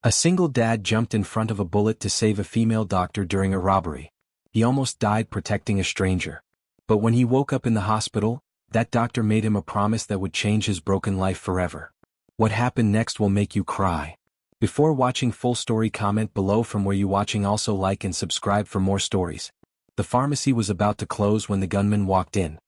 A single dad jumped in front of a bullet to save a female doctor during a robbery. He almost died protecting a stranger. But when he woke up in the hospital, that doctor made him a promise that would change his broken life forever. What happened next will make you cry. Before watching full story, comment below from where you watching. Also like and subscribe for more stories. The pharmacy was about to close when the gunman walked in.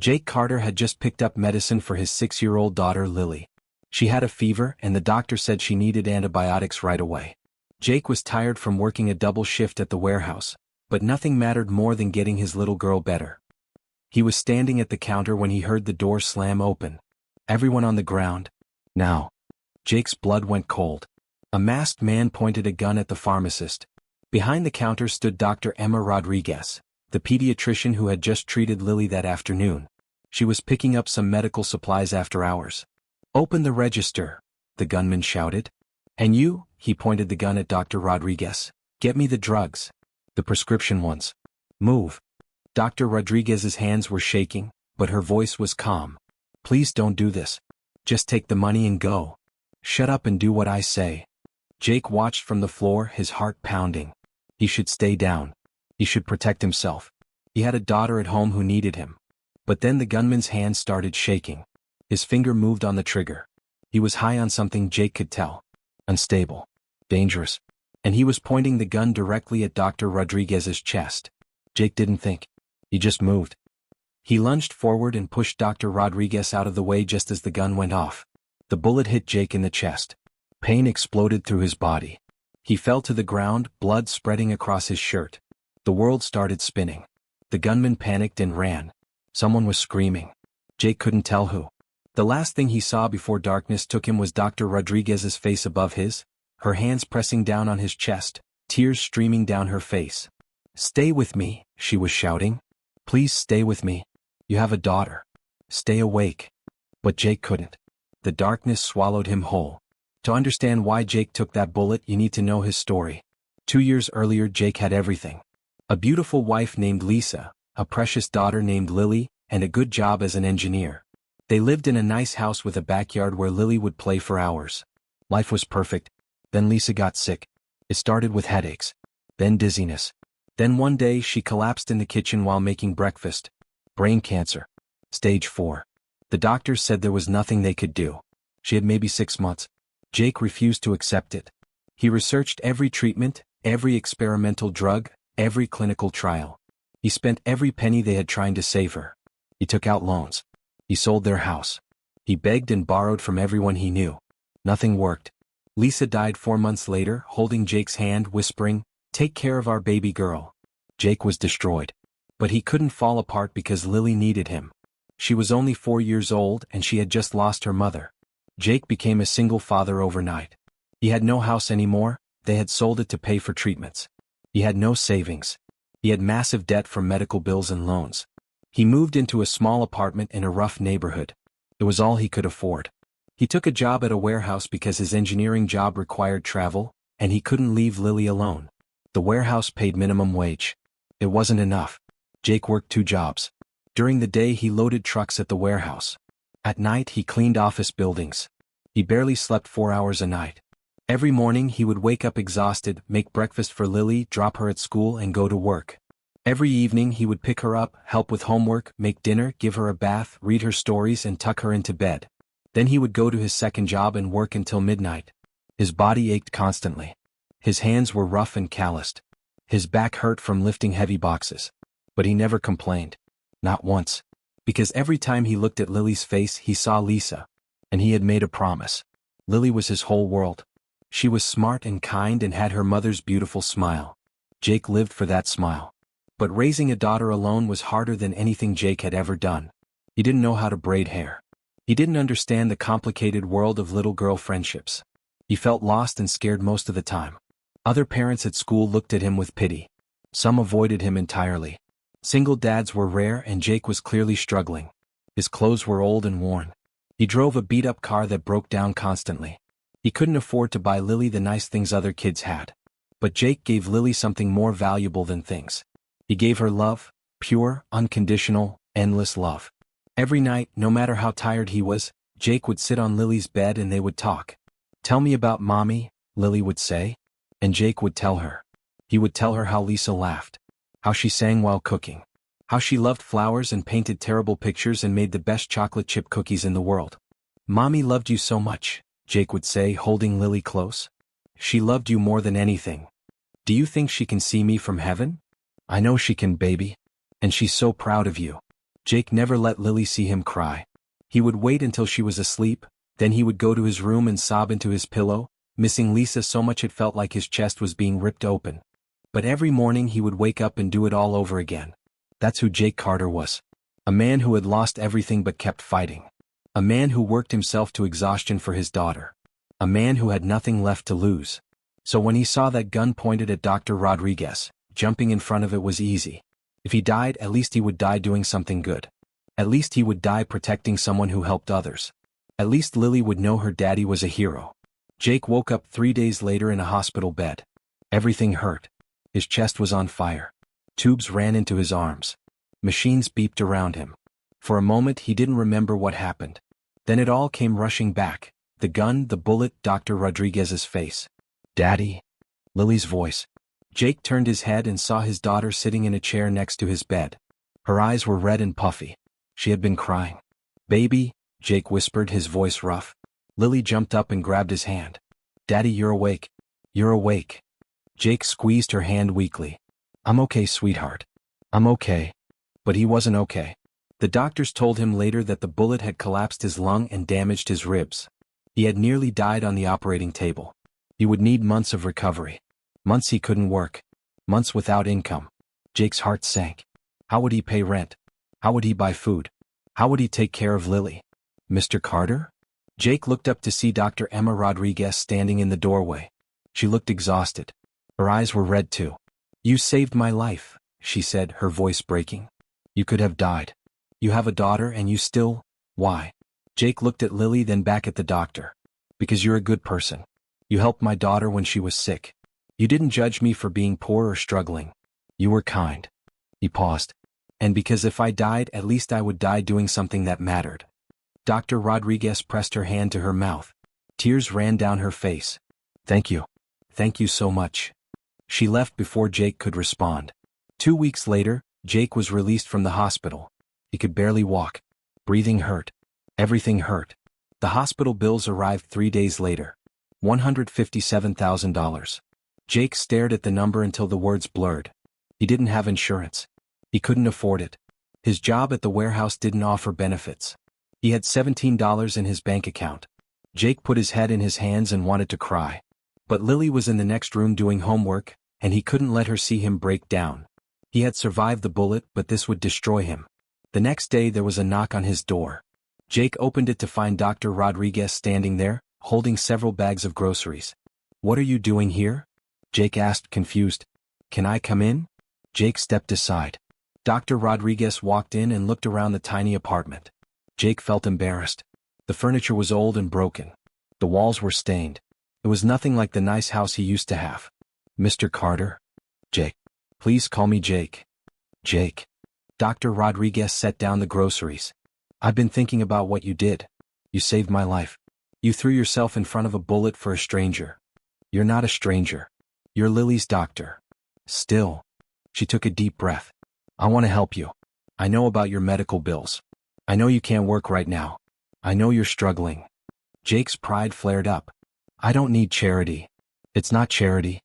Jake Carter had just picked up medicine for his 6-year-old daughter Lily. She had a fever and the doctor said she needed antibiotics right away. Jake was tired from working a double shift at the warehouse, but nothing mattered more than getting his little girl better. He was standing at the counter when he heard the door slam open. Everyone on the ground. Now. Jake's blood went cold. A masked man pointed a gun at the pharmacist. Behind the counter stood Dr. Emma Rodriguez, the pediatrician who had just treated Lily that afternoon. She was picking up some medical supplies after hours. "Open the register," the gunman shouted. "And you," he pointed the gun at Dr. Rodriguez, "get me the drugs. The prescription ones. Move." Dr. Rodriguez's hands were shaking, but her voice was calm. "Please don't do this. Just take the money and go. Shut up and do what I say." Jake watched from the floor, his heart pounding. He should stay down. He should protect himself. He had a daughter at home who needed him. But then the gunman's hand started shaking. His finger moved on the trigger. He was high on something, Jake could tell. Unstable. Dangerous. And he was pointing the gun directly at Dr. Rodriguez's chest. Jake didn't think. He just moved. He lunged forward and pushed Dr. Rodriguez out of the way just as the gun went off. The bullet hit Jake in the chest. Pain exploded through his body. He fell to the ground, blood spreading across his shirt. The world started spinning. The gunman panicked and ran. Someone was screaming. Jake couldn't tell who. The last thing he saw before darkness took him was Dr. Rodriguez's face above his, her hands pressing down on his chest, tears streaming down her face. "Stay with me," she was shouting. "Please stay with me. You have a daughter. Stay awake." But Jake couldn't. The darkness swallowed him whole. To understand why Jake took that bullet, you need to know his story. 2 years earlier, Jake had everything. A beautiful wife named Lisa, a precious daughter named Lily, and a good job as an engineer. They lived in a nice house with a backyard where Lily would play for hours. Life was perfect. Then Lisa got sick. It started with headaches. Then dizziness. Then one day she collapsed in the kitchen while making breakfast. Brain cancer. Stage 4. The doctors said there was nothing they could do. She had maybe 6 months. Jake refused to accept it. He researched every treatment, every experimental drug, every clinical trial. He spent every penny they had trying to save her. He took out loans. He sold their house. He begged and borrowed from everyone he knew. Nothing worked. Lisa died 4 months later, holding Jake's hand, whispering, "Take care of our baby girl." Jake was destroyed. But he couldn't fall apart because Lily needed him. She was only 4 years old and she had just lost her mother. Jake became a single father overnight. He had no house anymore, they had sold it to pay for treatments. He had no savings. He had massive debt from medical bills and loans. He moved into a small apartment in a rough neighborhood. It was all he could afford. He took a job at a warehouse because his engineering job required travel, and he couldn't leave Lily alone. The warehouse paid minimum wage. It wasn't enough. Jake worked 2 jobs. During the day he loaded trucks at the warehouse. At night he cleaned office buildings. He barely slept 4 hours a night. Every morning he would wake up exhausted, make breakfast for Lily, drop her at school and go to work. Every evening he would pick her up, help with homework, make dinner, give her a bath, read her stories and tuck her into bed. Then he would go to his second job and work until midnight. His body ached constantly. His hands were rough and calloused. His back hurt from lifting heavy boxes. But he never complained. Not once. Because every time he looked at Lily's face he saw Lisa. And he had made a promise. Lily was his whole world. She was smart and kind and had her mother's beautiful smile. Jake lived for that smile. But raising a daughter alone was harder than anything Jake had ever done. He didn't know how to braid hair. He didn't understand the complicated world of little girl friendships. He felt lost and scared most of the time. Other parents at school looked at him with pity. Some avoided him entirely. Single dads were rare and Jake was clearly struggling. His clothes were old and worn. He drove a beat-up car that broke down constantly. He couldn't afford to buy Lily the nice things other kids had. But Jake gave Lily something more valuable than things. He gave her love, pure, unconditional, endless love. Every night, no matter how tired he was, Jake would sit on Lily's bed and they would talk. "Tell me about mommy, Lily would say. And Jake would tell her. He would tell her how Lisa laughed. How she sang while cooking. How she loved flowers and painted terrible pictures and made the best chocolate chip cookies in the world. Mommy loved you so much, Jake would say, holding Lily close. She loved you more than anything. Do you think she can see me from heaven? I know she can, baby. And she's so proud of you. Jake never let Lily see him cry. He would wait until she was asleep, then he would go to his room and sob into his pillow, missing Lisa so much it felt like his chest was being ripped open. But every morning he would wake up and do it all over again. That's who Jake Carter was. A man who had lost everything but kept fighting. A man who worked himself to exhaustion for his daughter. A man who had nothing left to lose. So when he saw that gun pointed at Dr. Rodriguez, jumping in front of it was easy. If he died, at least he would die doing something good. At least he would die protecting someone who helped others. At least Lily would know her daddy was a hero. Jake woke up 3 days later in a hospital bed. Everything hurt. His chest was on fire. Tubes ran into his arms. Machines beeped around him. For a moment he didn't remember what happened. Then it all came rushing back. The gun, the bullet, Dr. Rodriguez's face. Daddy? Lily's voice. Jake turned his head and saw his daughter sitting in a chair next to his bed. Her eyes were red and puffy. She had been crying. Baby, Jake whispered, his voice rough. Lily jumped up and grabbed his hand. Daddy, you're awake. You're awake. Jake squeezed her hand weakly. I'm okay, sweetheart. I'm okay. But he wasn't okay. The doctors told him later that the bullet had collapsed his lung and damaged his ribs. He had nearly died on the operating table. He would need months of recovery. Months he couldn't work. Months without income. Jake's heart sank. How would he pay rent? How would he buy food? How would he take care of Lily? Mr. Carter? Jake looked up to see Dr. Emma Rodriguez standing in the doorway. She looked exhausted. Her eyes were red too. You saved my life, she said, her voice breaking. You could have died. You have a daughter and you still... Why? Jake looked at Lily, then back at the doctor. Because you're a good person. You helped my daughter when she was sick. You didn't judge me for being poor or struggling. You were kind. He paused. And because if I died, at least I would die doing something that mattered. Dr. Rodriguez pressed her hand to her mouth. Tears ran down her face. Thank you. Thank you so much. She left before Jake could respond. 2 weeks later, Jake was released from the hospital. He could barely walk. Breathing hurt. Everything hurt. The hospital bills arrived 3 days later. $157,000. Jake stared at the number until the words blurred. He didn't have insurance. He couldn't afford it. His job at the warehouse didn't offer benefits. He had $17 in his bank account. Jake put his head in his hands and wanted to cry. But Lily was in the next room doing homework, and he couldn't let her see him break down. He had survived the bullet, but this would destroy him. The next day there was a knock on his door. Jake opened it to find Dr. Rodriguez standing there, holding several bags of groceries. What are you doing here? Jake asked, confused. Can I come in? Jake stepped aside. Dr. Rodriguez walked in and looked around the tiny apartment. Jake felt embarrassed. The furniture was old and broken. The walls were stained. It was nothing like the nice house he used to have. Mr. Carter? Jake. Please call me Jake. Jake. Dr. Rodriguez set down the groceries. I've been thinking about what you did. You saved my life. You threw yourself in front of a bullet for a stranger. You're not a stranger. You're Lily's doctor. Still. She took a deep breath. I want to help you. I know about your medical bills. I know you can't work right now. I know you're struggling. Jake's pride flared up. I don't need charity. It's not charity.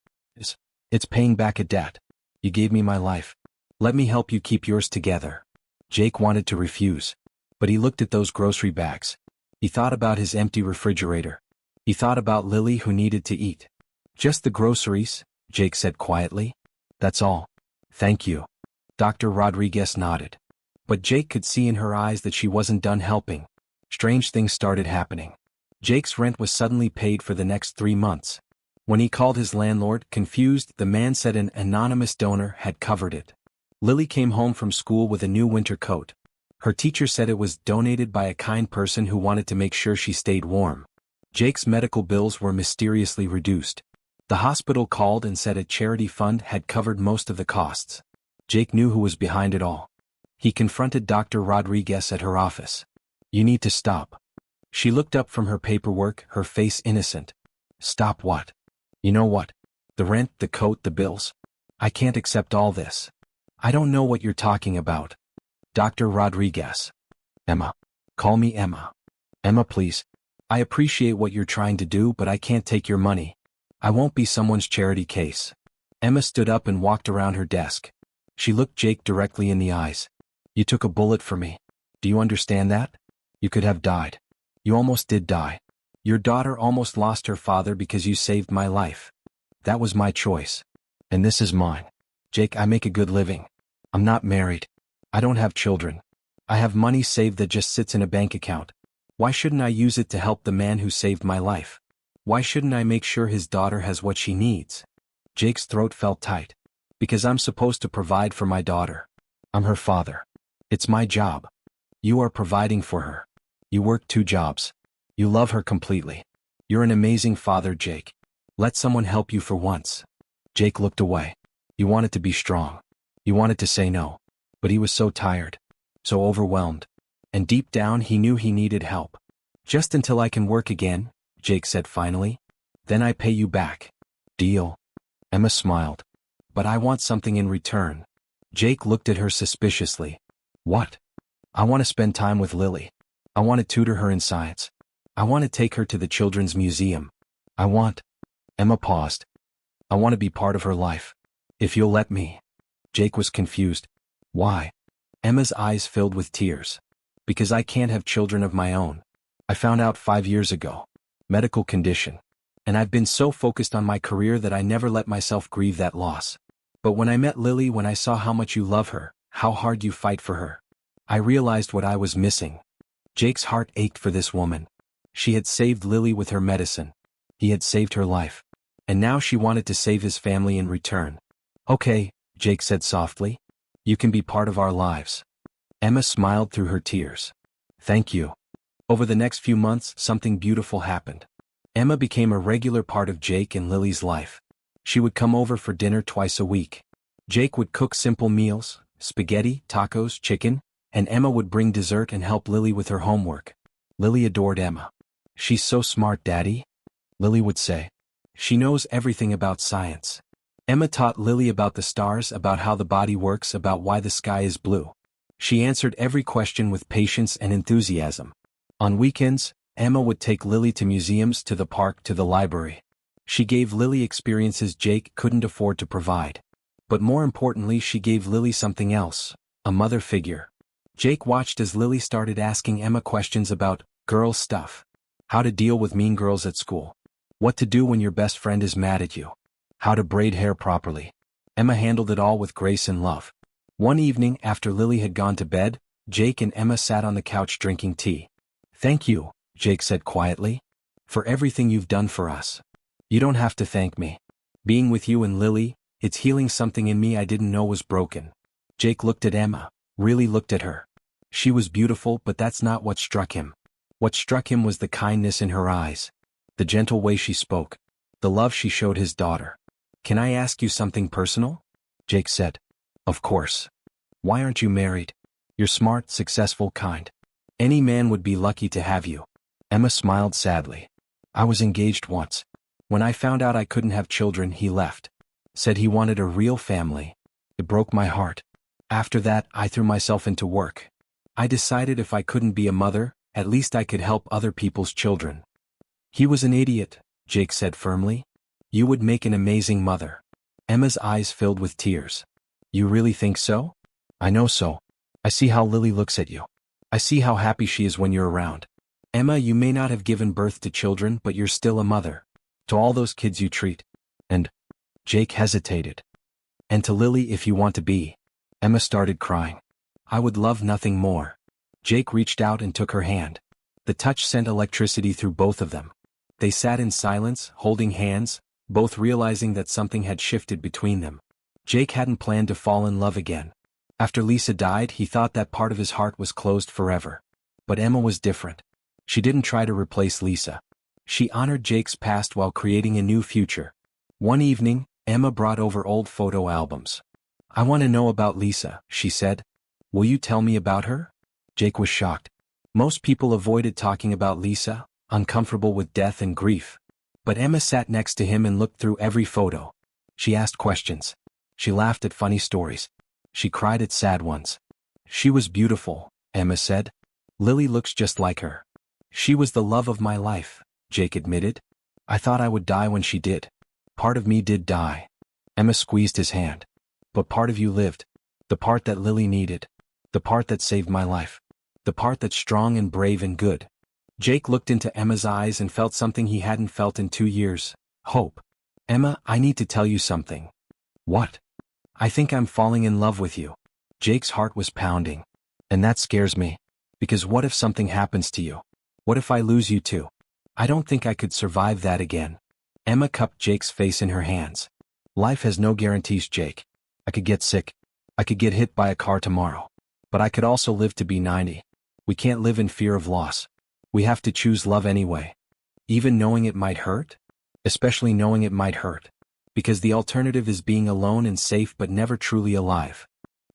It's paying back a debt. You gave me my life. Let me help you keep yours together. Jake wanted to refuse. But he looked at those grocery bags. He thought about his empty refrigerator. He thought about Lily who needed to eat. Just the groceries, Jake said quietly. That's all. Thank you. Dr. Rodriguez nodded. But Jake could see in her eyes that she wasn't done helping. Strange things started happening. Jake's rent was suddenly paid for the next 3 months. When he called his landlord, confused, the man said an anonymous donor had covered it. Lily came home from school with a new winter coat. Her teacher said it was donated by a kind person who wanted to make sure she stayed warm. Jake's medical bills were mysteriously reduced. The hospital called and said a charity fund had covered most of the costs. Jake knew who was behind it all. He confronted Dr. Rodriguez at her office. You need to stop. She looked up from her paperwork, her face innocent. Stop what? You know what? The rent, the coat, the bills. I can't accept all this. I don't know what you're talking about. Dr. Rodriguez. Emma. Call me Emma. Emma, please. I appreciate what you're trying to do, but I can't take your money. I won't be someone's charity case. Emma stood up and walked around her desk. She looked Jake directly in the eyes. You took a bullet for me. Do you understand that? You could have died. You almost did die. Your daughter almost lost her father because you saved my life. That was my choice. And this is mine. Jake, I make a good living. I'm not married. I don't have children. I have money saved that just sits in a bank account. Why shouldn't I use it to help the man who saved my life? Why shouldn't I make sure his daughter has what she needs? Jake's throat felt tight. Because I'm supposed to provide for my daughter. I'm her father. It's my job. You are providing for her. You work 2 jobs. You love her completely. You're an amazing father, Jake. Let someone help you for once. Jake looked away. He wanted to be strong. He wanted to say no. But he was so tired. So overwhelmed. And deep down he knew he needed help. Just until I can work again, Jake said finally. Then I pay you back. Deal? Emma smiled. But I want something in return. Jake looked at her suspiciously. What? I want to spend time with Lily. I want to tutor her in science. I want to take her to the children's museum. I want... Emma paused. I want to be part of her life. If you'll let me. Jake was confused. Why? Emma's eyes filled with tears. Because I can't have children of my own. I found out 5 years ago. Medical condition. And I've been so focused on my career that I never let myself grieve that loss. But when I met Lily, when I saw how much you love her, how hard you fight for her, I realized what I was missing. Jake's heart ached for this woman. She had saved Lily with her medicine. He had saved her life. And now she wanted to save his family in return. Okay, Jake said softly. You can be part of our lives. Emma smiled through her tears. Thank you. Over the next few months, something beautiful happened. Emma became a regular part of Jake and Lily's life. She would come over for dinner twice a week. Jake would cook simple meals, spaghetti, tacos, chicken, and Emma would bring dessert and help Lily with her homework. Lily adored Emma. She's so smart, Daddy, Lily would say. She knows everything about science. Emma taught Lily about the stars, about how the body works, about why the sky is blue. She answered every question with patience and enthusiasm. On weekends, Emma would take Lily to museums, to the park, to the library. She gave Lily experiences Jake couldn't afford to provide. But more importantly, she gave Lily something else, a mother figure. Jake watched as Lily started asking Emma questions about girl stuff. How to deal with mean girls at school. What to do when your best friend is mad at you. How to braid hair properly. Emma handled it all with grace and love. One evening, after Lily had gone to bed, Jake and Emma sat on the couch drinking tea. Thank you, Jake said quietly, for everything you've done for us. You don't have to thank me. Being with you and Lily, it's healing something in me I didn't know was broken. Jake looked at Emma, really looked at her. She was beautiful, but that's not what struck him. What struck him was the kindness in her eyes. The gentle way she spoke. The love she showed his daughter. Can I ask you something personal? Jake said. Of course. Why aren't you married? You're smart, successful, kind. Any man would be lucky to have you. Emma smiled sadly. I was engaged once. When I found out I couldn't have children, he left. Said he wanted a real family. It broke my heart. After that, I threw myself into work. I decided if I couldn't be a mother, at least I could help other people's children. He was an idiot, Jake said firmly. You would make an amazing mother. Emma's eyes filled with tears. You really think so? I know so. I see how Lily looks at you. I see how happy she is when you're around. Emma, you may not have given birth to children, but you're still a mother. To all those kids you treat. And... Jake hesitated. And to Lily if you want to be. Emma started crying. I would love nothing more. Jake reached out and took her hand. The touch sent electricity through both of them. They sat in silence, holding hands, both realizing that something had shifted between them. Jake hadn't planned to fall in love again. After Lisa died, he thought that part of his heart was closed forever. But Emma was different. She didn't try to replace Lisa. She honored Jake's past while creating a new future. One evening, Emma brought over old photo albums. I want to know about Lisa, she said. Will you tell me about her? Jake was shocked. Most people avoided talking about Lisa, uncomfortable with death and grief. But Emma sat next to him and looked through every photo. She asked questions. She laughed at funny stories. She cried at sad ones. She was beautiful, Emma said. Lily looks just like her. She was the love of my life, Jake admitted. I thought I would die when she did. Part of me did die. Emma squeezed his hand. But part of you lived. The part that Lily needed. The part that saved my life. The part that's strong and brave and good. Jake looked into Emma's eyes and felt something he hadn't felt in 2 years. Hope. Emma, I need to tell you something. What? I think I'm falling in love with you. Jake's heart was pounding. And that scares me. Because what if something happens to you? What if I lose you too? I don't think I could survive that again. Emma cupped Jake's face in her hands. Life has no guarantees, Jake. I could get sick. I could get hit by a car tomorrow. But I could also live to be 90. We can't live in fear of loss. We have to choose love anyway. Even knowing it might hurt? Especially knowing it might hurt. Because the alternative is being alone and safe but never truly alive.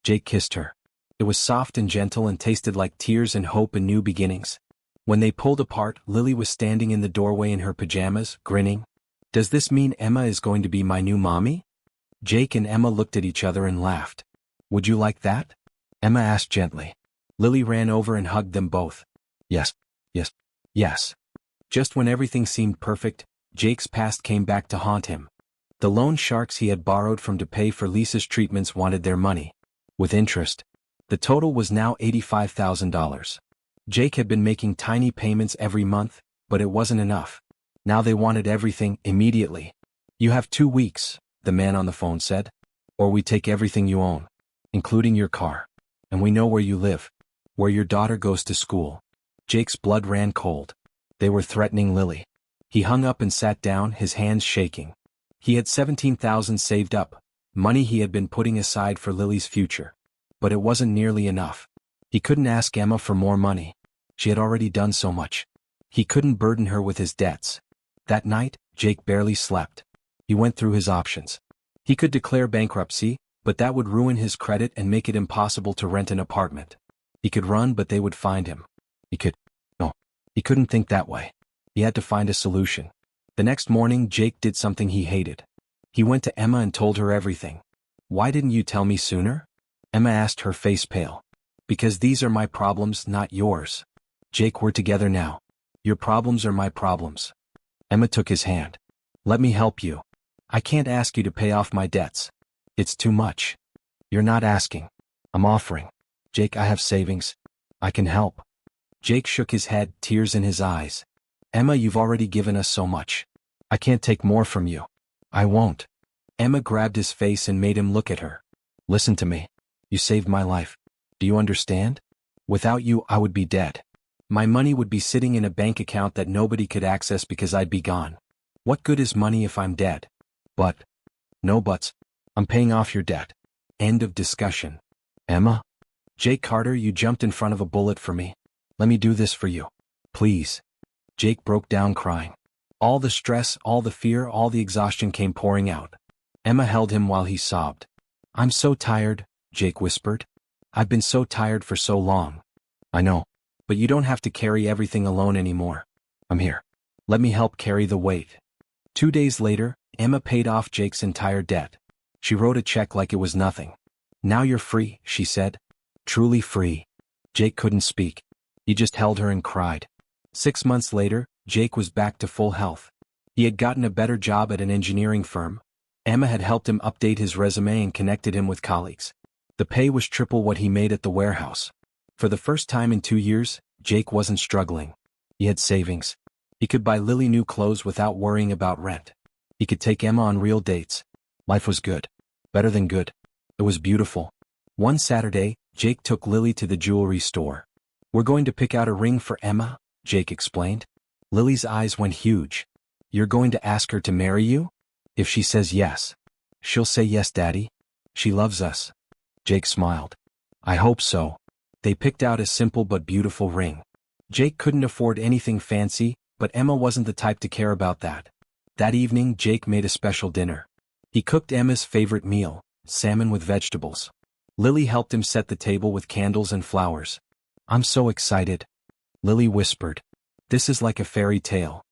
Jake kissed her. It was soft and gentle and tasted like tears and hope and new beginnings. When they pulled apart, Lily was standing in the doorway in her pajamas, grinning. Does this mean Emma is going to be my new mommy? Jake and Emma looked at each other and laughed. Would you like that? Emma asked gently. Lily ran over and hugged them both. Yes, yes, yes. Just when everything seemed perfect, Jake's past came back to haunt him. The loan sharks he had borrowed from to pay for Lisa's treatments wanted their money. With interest. The total was now $85,000. Jake had been making tiny payments every month, but it wasn't enough. Now they wanted everything immediately. You have 2 weeks, the man on the phone said. Or we take everything you own, including your car. And we know where you live, where your daughter goes to school. Jake's blood ran cold. They were threatening Lily. He hung up and sat down, his hands shaking. He had $17,000 saved up, money he had been putting aside for Lily's future. But it wasn't nearly enough. He couldn't ask Emma for more money. She had already done so much. He couldn't burden her with his debts. That night, Jake barely slept. He went through his options. He could declare bankruptcy, but that would ruin his credit and make it impossible to rent an apartment. He could run, but they would find him. No, he couldn't think that way. He had to find a solution. The next morning, Jake did something he hated. He went to Emma and told her everything. Why didn't you tell me sooner? Emma asked, her face pale. Because these are my problems, not yours. Jake, we're together now. Your problems are my problems. Emma took his hand. Let me help you. I can't ask you to pay off my debts. It's too much. You're not asking. I'm offering. Jake, I have savings. I can help. Jake shook his head, tears in his eyes. Emma, you've already given us so much. I can't take more from you. I won't. Emma grabbed his face and made him look at her. Listen to me. You saved my life. Do you understand? Without you, I would be dead. My money would be sitting in a bank account that nobody could access because I'd be gone. What good is money if I'm dead? But. No buts. I'm paying off your debt. End of discussion. Emma? Jake Carter, you jumped in front of a bullet for me. Let me do this for you. Please. Jake broke down crying. All the stress, all the fear, all the exhaustion came pouring out. Emma held him while he sobbed. I'm so tired, Jake whispered. I've been so tired for so long. I know. But you don't have to carry everything alone anymore. I'm here. Let me help carry the weight. 2 days later, Emma paid off Jake's entire debt. She wrote a check like it was nothing. Now you're free, she said. Truly free. Jake couldn't speak. He just held her and cried. 6 months later, Jake was back to full health. He had gotten a better job at an engineering firm. Emma had helped him update his resume and connected him with colleagues. The pay was triple what he made at the warehouse. For the first time in 2 years, Jake wasn't struggling. He had savings. He could buy Lily new clothes without worrying about rent. He could take Emma on real dates. Life was good. Better than good. It was beautiful. One Saturday, Jake took Lily to the jewelry store. We're going to pick out a ring for Emma, Jake explained. Lily's eyes went huge. You're going to ask her to marry you? If she says yes. She'll say yes, Daddy. She loves us. Jake smiled. I hope so. They picked out a simple but beautiful ring. Jake couldn't afford anything fancy, but Emma wasn't the type to care about that. That evening, Jake made a special dinner. He cooked Emma's favorite meal, salmon with vegetables. Lily helped him set the table with candles and flowers. I'm so excited. Lily whispered. This is like a fairy tale.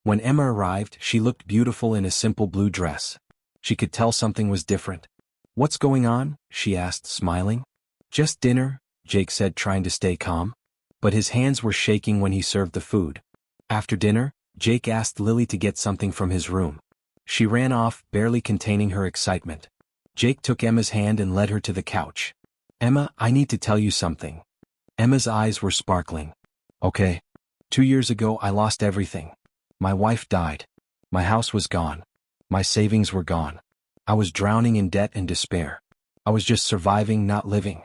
When Emma arrived, she looked beautiful in a simple blue dress. She could tell something was different. "What's going on?" she asked, smiling. "Just dinner," Jake said, trying to stay calm. But his hands were shaking when he served the food. After dinner, Jake asked Lily to get something from his room. She ran off, barely containing her excitement. Jake took Emma's hand and led her to the couch. "Emma, I need to tell you something." Emma's eyes were sparkling. "Okay. 2 years ago I lost everything. My wife died. My house was gone. My savings were gone. I was drowning in debt and despair. I was just surviving, not living.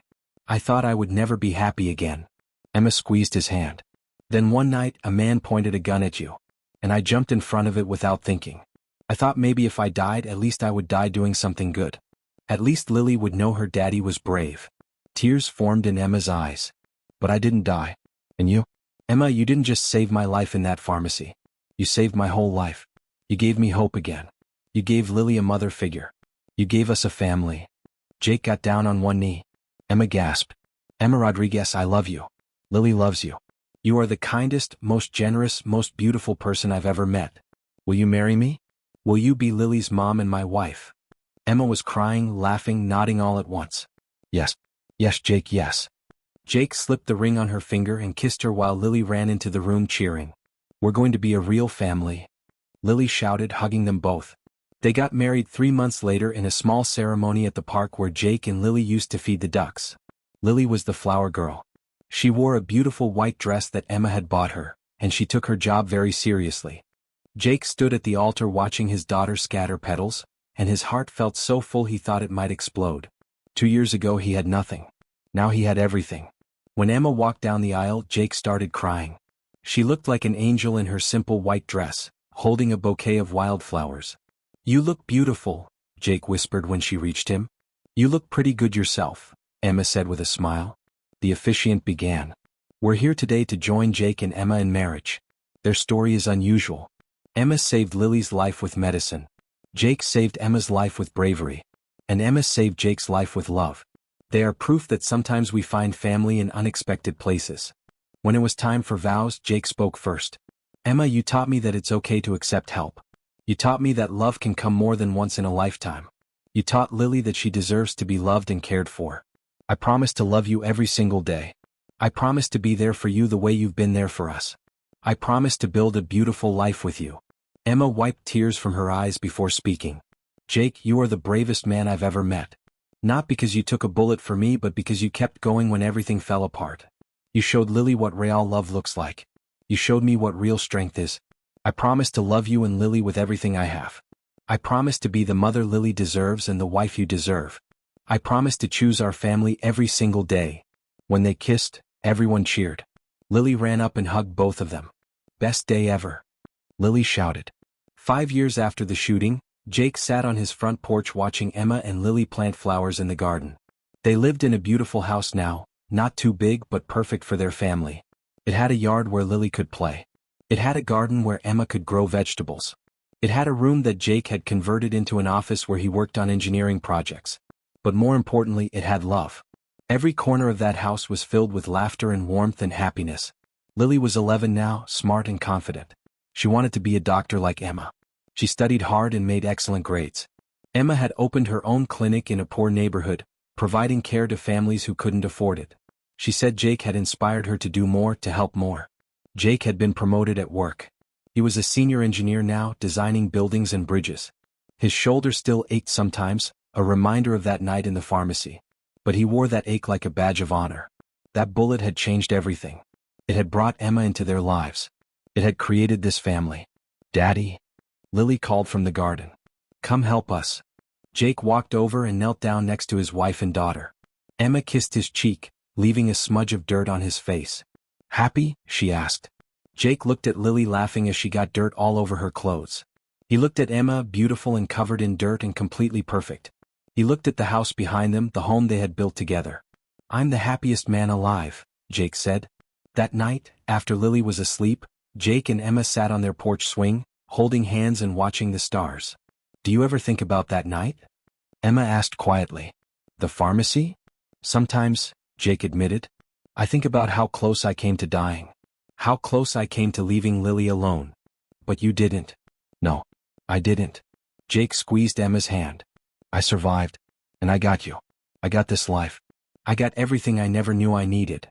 I thought I would never be happy again." Emma squeezed his hand. "Then one night a man pointed a gun at you. And I jumped in front of it without thinking. I thought maybe if I died, at least I would die doing something good. At least Lily would know her daddy was brave." Tears formed in Emma's eyes. "But I didn't die. And you? Emma, you didn't just save my life in that pharmacy. You saved my whole life. You gave me hope again. You gave Lily a mother figure. You gave us a family." Jake got down on one knee. Emma gasped. "Emma Rodriguez, I love you. Lily loves you. You are the kindest, most generous, most beautiful person I've ever met. Will you marry me? Will you be Lily's mom and my wife?" Emma was crying, laughing, nodding all at once. "Yes. Yes, Jake, yes." Jake slipped the ring on her finger and kissed her while Lily ran into the room cheering. "We're going to be a real family," Lily shouted, hugging them both. They got married 3 months later in a small ceremony at the park where Jake and Lily used to feed the ducks. Lily was the flower girl. She wore a beautiful white dress that Emma had bought her, and she took her job very seriously. Jake stood at the altar watching his daughter scatter petals, and his heart felt so full he thought it might explode. 2 years ago he had nothing. Now he had everything. When Emma walked down the aisle, Jake started crying. She looked like an angel in her simple white dress, holding a bouquet of wildflowers. "You look beautiful," Jake whispered when she reached him. "You look pretty good yourself," Emma said with a smile. The officiant began. "We're here today to join Jake and Emma in marriage. Their story is unusual. Emma saved Lily's life with medicine. Jake saved Emma's life with bravery. And Emma saved Jake's life with love. They are proof that sometimes we find family in unexpected places." When it was time for vows, Jake spoke first. "Emma, you taught me that it's okay to accept help. You taught me that love can come more than once in a lifetime. You taught Lily that she deserves to be loved and cared for. I promise to love you every single day. I promise to be there for you the way you've been there for us. I promise to build a beautiful life with you." Emma wiped tears from her eyes before speaking. "Jake, you are the bravest man I've ever met. Not because you took a bullet for me, but because you kept going when everything fell apart. You showed Lily what real love looks like. You showed me what real strength is. I promise to love you and Lily with everything I have. I promise to be the mother Lily deserves and the wife you deserve. I promise to choose our family every single day." When they kissed, everyone cheered. Lily ran up and hugged both of them. "Best day ever," Lily shouted. 5 years after the shooting, Jake sat on his front porch watching Emma and Lily plant flowers in the garden. They lived in a beautiful house now, not too big but perfect for their family. It had a yard where Lily could play. It had a garden where Emma could grow vegetables. It had a room that Jake had converted into an office where he worked on engineering projects. But more importantly, it had love. Every corner of that house was filled with laughter and warmth and happiness. Lily was 11 now, smart and confident. She wanted to be a doctor like Emma. She studied hard and made excellent grades. Emma had opened her own clinic in a poor neighborhood, providing care to families who couldn't afford it. She said Jake had inspired her to do more, to help more. Jake had been promoted at work. He was a senior engineer now, designing buildings and bridges. His shoulder still ached sometimes, a reminder of that night in the pharmacy. But he wore that ache like a badge of honor. That bullet had changed everything. It had brought Emma into their lives. It had created this family. "Daddy?" Lily called from the garden. "Come help us." Jake walked over and knelt down next to his wife and daughter. Emma kissed his cheek, leaving a smudge of dirt on his face. "Happy?" she asked. Jake looked at Lily laughing as she got dirt all over her clothes. He looked at Emma, beautiful and covered in dirt and completely perfect. He looked at the house behind them, the home they had built together. "I'm the happiest man alive," Jake said. That night, after Lily was asleep, Jake and Emma sat on their porch swing, holding hands and watching the stars. "Do you ever think about that night?" Emma asked quietly. "The pharmacy?" "Sometimes," Jake admitted. "I think about how close I came to dying. How close I came to leaving Lily alone. But you didn't. No, I didn't. Jake squeezed Emma's hand. I survived. And I got you. I got this life. I got everything I never knew I needed.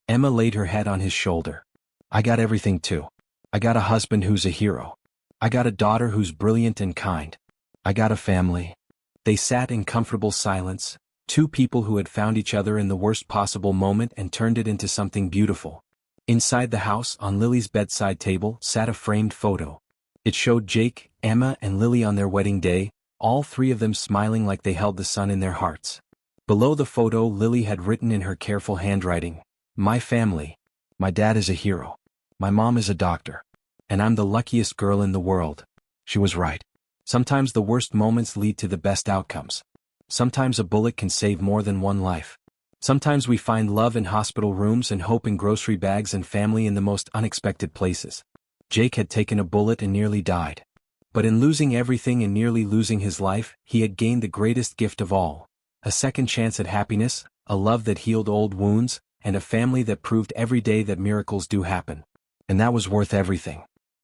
Emma laid her head on his shoulder. I got everything too. I got a husband who's a hero. I got a daughter who's brilliant and kind. I got a family. They sat in comfortable silence, two people who had found each other in the worst possible moment and turned it into something beautiful. Inside the house, on Lily's bedside table, sat a framed photo. It showed Jake, Emma, and Lily on their wedding day, all three of them smiling like they held the sun in their hearts. Below the photo, Lily had written in her careful handwriting, "My family. My dad is a hero. My mom is a doctor. And I'm the luckiest girl in the world." She was right. Sometimes the worst moments lead to the best outcomes. Sometimes a bullet can save more than one life. Sometimes we find love in hospital rooms and hope in grocery bags and family in the most unexpected places. Jake had taken a bullet and nearly died. But in losing everything and nearly losing his life, he had gained the greatest gift of all. A second chance at happiness, a love that healed old wounds, and a family that proved every day that miracles do happen. And that was worth everything.